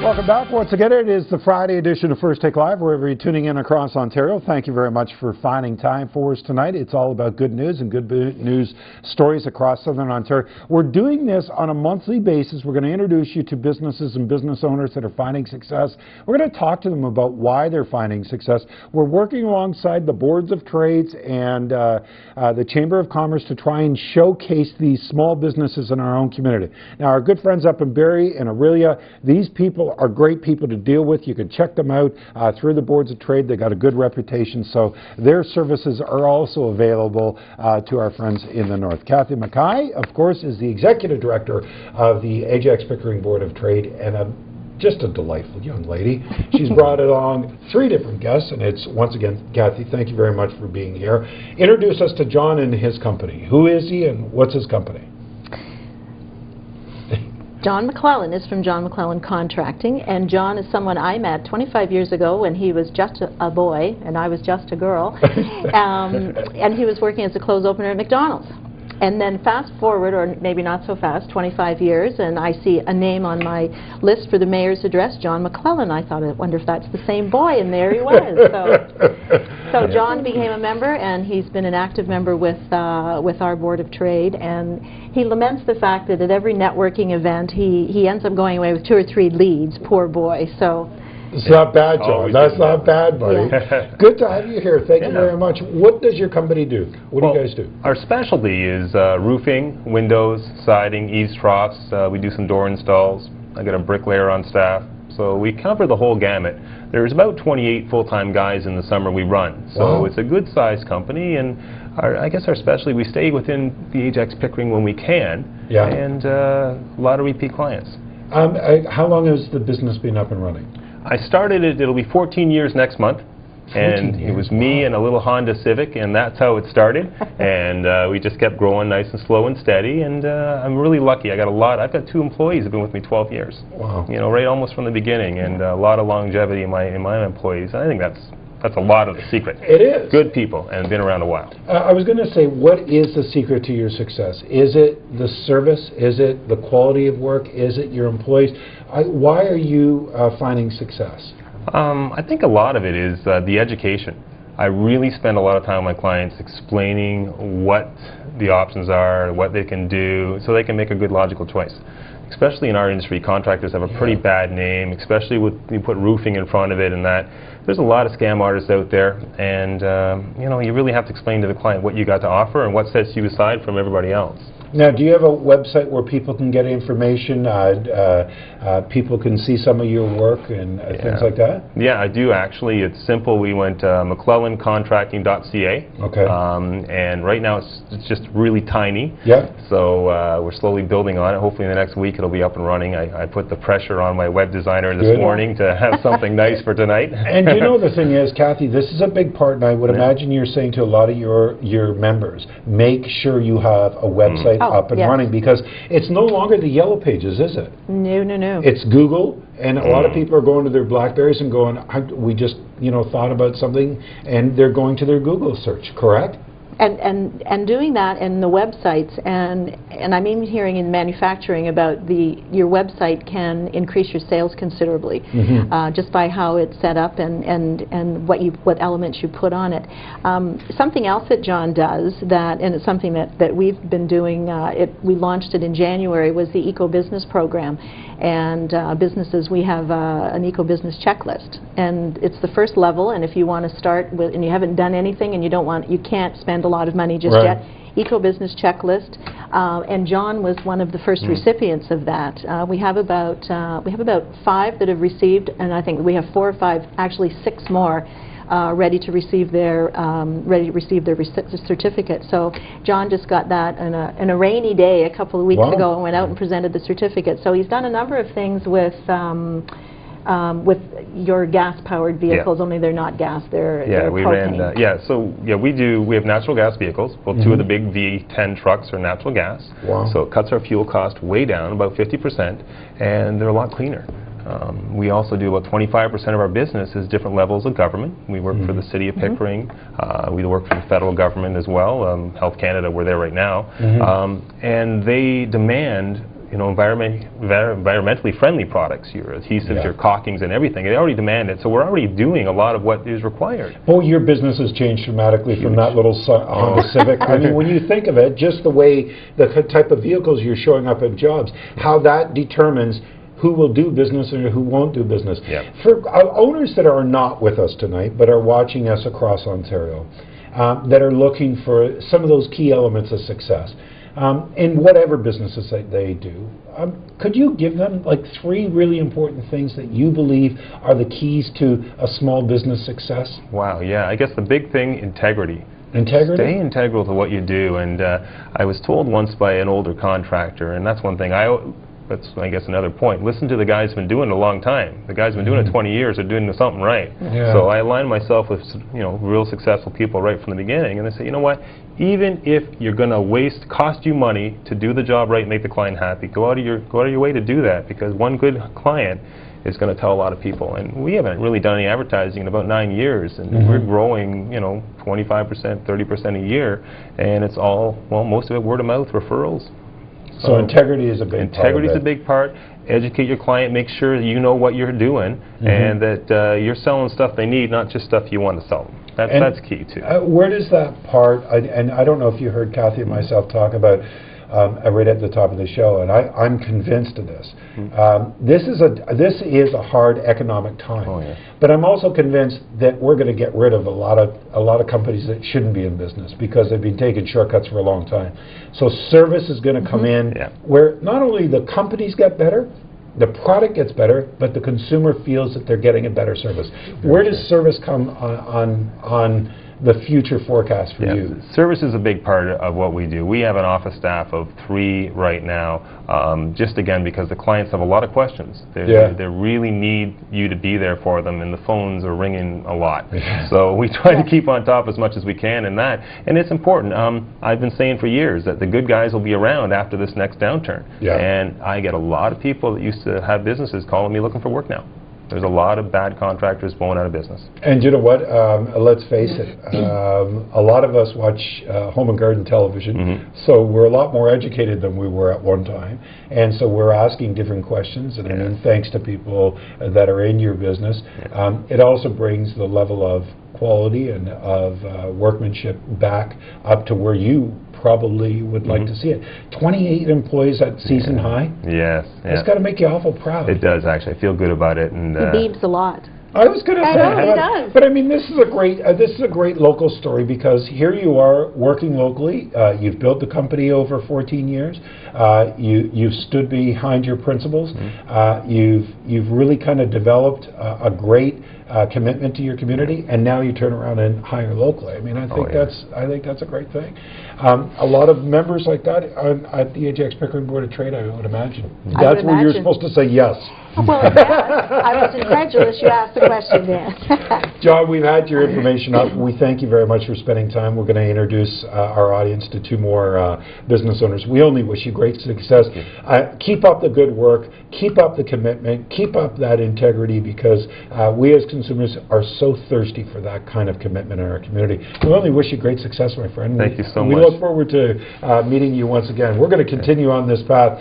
Welcome back. Once again, it is the Friday edition of First Take Live, wherever you're tuning in across Ontario. Thank you very much for finding time for us tonight. It's all about good news and good news stories across Southern Ontario. We're doing this on a monthly basis. We're going to introduce you to businesses and business owners that are finding success. We're going to talk to them about why they're finding success. We're working alongside the boards of trades and the Chamber of Commerce to try and showcase these small businesses in our own community. Now, our good friends up in Barrie and Aurelia, these people are great people to deal with. You can check them out through the boards of trade. They got a good reputation, so their services are also available to our friends in the north. Kathy Mackay, of course, is the executive director of the Ajax Pickering Board of Trade, and just a delightful young lady. She's brought along 3 different guests, and it's, once again, Kathy, thank you very much for being here. Introduce us to John and his company. Who is he and what's his company? John McLellan is from John McLellan Contracting, and John is someone I met 25 years ago when he was just a boy and I was just a girl, and he was working as a clothes opener at McDonald's. And then fast forward, or maybe not so fast, 25 years, and I see a name on my list for the mayor's address, John McLellan. I thought, I wonder if that's the same boy, and there he was. So John became a member, and he's been an active member with our Board of Trade, and he laments the fact that at every networking event, he ends up going away with 2 or 3 leads, poor boy. So. It's not bad, John. That's not bad, buddy. Yeah. Good to have you here. Thank you very much. What does your company do? What do you guys do? Our specialty is roofing, windows, siding, eaves troughs. We do some door installs. I got a bricklayer on staff. So we cover the whole gamut. There's about 28 full-time guys in the summer we run. So it's a good-sized company, and I guess our specialty, we stay within the Ajax Pickering when we can, and a lot of repeat clients. How long has the business been up and running? I started it, it'll be 14 years next month, and it was me and a little Honda Civic, and that's how it started. And we just kept growing nice and slow and steady, and I'm really lucky. I've got 2 employees who've been with me 12 years. Wow. You know, right almost from the beginning, and a lot of longevity in my employees. I think that's a lot of the secret. It is. Good people, and been around a while. I was going to say, what is the secret to your success? Is it the service? Is it the quality of work? Is it your employees? Why are you finding success? I think a lot of it is the education. I really spend a lot of time with my clients explaining what the options are, what they can do, so they can make a good logical choice. Especially in our industry, contractors have a pretty bad name, especially with you put roofing in front of it and that. There's a lot of scam artists out there, and you know, you really have to explain to the client what you got to offer and what sets you aside from everybody else. Now, do you have a website where people can get information, people can see some of your work and things like that? Yeah, I do actually. It's simple. We went McLellancontracting.ca. Okay. And right now it's just really tiny. Yeah. So we're slowly building on it. Hopefully in the next week it'll be up and running. I put the pressure on my web designer this morning to have something nice for tonight. And you know, the thing is, Kathy, this is a big part, and I would imagine you're saying to a lot of your members, make sure you have a website up and running, because it's no longer the Yellow Pages, is it? No, no, no. It's Google, and a lot of people are going to their Blackberries and going, we just, you know, thought about something, and they're going to their Google search, correct? And doing that in the websites, and I'm even hearing in manufacturing about your website can increase your sales considerably, just by how it's set up and what elements you put on it. Something else that John does and it's something that we've been doing, we launched it in January, was the Eco Business Program. And businesses, we have an Eco Business checklist, and it's the first level. And if you want to start with, and you haven't done anything, and you can't spend a lot of money just yet, Eco Business checklist. And John was one of the first recipients of that. We have about 5 that have received, and I think we have 4 or 5, actually 6 more. Ready to receive their certificate. So John just got that in a rainy day a couple of weeks ago and went out and presented the certificate. So he's done a number of things with your gas-powered vehicles, only they're not gas, they're propane. We have natural gas vehicles. Well, 2 of the big V10 trucks are natural gas. Wow. So it cuts our fuel cost way down, about 50%, and they're a lot cleaner. We also do about 25% of our business is different levels of government. We work for the City of Pickering. We work for the federal government as well. Health Canada, we're there right now. And they demand environmentally friendly products, your adhesives, Yeah. your caulkings and everything. They already demand it, so we're already doing a lot of what is required. Well, your business has changed dramatically from Huge. that little Honda Civic. I mean, when you think of it, just the way, the type of vehicles you're showing up at jobs, how that determines who will do business and who won't do business. Yeah. For owners that are not with us tonight, but are watching us across Ontario, that are looking for some of those key elements of success, in whatever businesses that they do, could you give them like 3 really important things that you believe are the keys to a small business success? Wow, yeah. I guess the big thing, integrity. Integrity? Stay integral to what you do. And I was told once by an older contractor, and that's one thing that's, I guess, another point. Listen to the guys who've been doing it a long time. The guys who've been doing it 20 years are doing something right. Yeah. So I align myself with, real successful people right from the beginning, and they say, you know what? Even if you're going to cost you money to do the job right and make the client happy, go out of your way to do that, because one good client is going to tell a lot of people. And we haven't really done any advertising in about 9 years, and we're growing, 25%, 30% a year, and it's all, well, most of it word of mouth, referrals. So integrity is a big part. Integrity is a big part. Educate your client. Make sure you know what you're doing, and that you're selling stuff they need, not just stuff you want to sell them. That's key too. Where does that part? And I don't know if you heard Kathy and myself talk about right at the top of the show, and I'm convinced of this. This is a hard economic time. Oh, yeah. But I'm also convinced that we're going to get rid of a lot of companies that shouldn't be in business because they've been taking shortcuts for a long time. So service is going to come in where not only the companies get better, the product gets better, but the consumer feels that they're getting a better service. Where does service come on the future forecast for you? Service is a big part of what we do. We have an office staff of 3 right now, just again because the clients have a lot of questions. They really need you to be there for them, and the phones are ringing a lot. So we try to keep on top as much as we can in that, and it's important. I've been saying for years that the good guys will be around after this next downturn, and I get a lot of people that used to have businesses calling me looking for work now. There's a lot of bad contractors going out of business. And you know what? Let's face it. A lot of us watch home and garden television, so we're a lot more educated than we were at one time. And so we're asking different questions. And I mean, thanks to people that are in your business, it also brings the level of quality and of workmanship back up to where you probably would like to see it. 28 employees at season high. Yes. It's got to make you awful proud. It does, actually. I feel good about it. And He beeps a lot. I was going to say know, he does. But I mean, this is a great local story, because here you are working locally. You've built the company over 14 years. You've stood behind your principles. You've really kind of developed a great commitment to your community, and now you turn around and hire locally. I mean, I think that's a great thing. A lot of members like that at the Ajax Pickering Board of Trade, I would imagine. That's where you're supposed to say yes. Well, I was incredulous you asked the question then. John, we've had your information up. We thank you very much for spending time. We're going to introduce our audience to 2 more business owners. We only wish you great success. Keep up the good work. Keep up the commitment. Keep up that integrity, because we as consumers are so thirsty for that kind of commitment in our community. We only wish you great success, my friend. Thank you so much. We look forward to meeting you once again. We're going to continue on this path.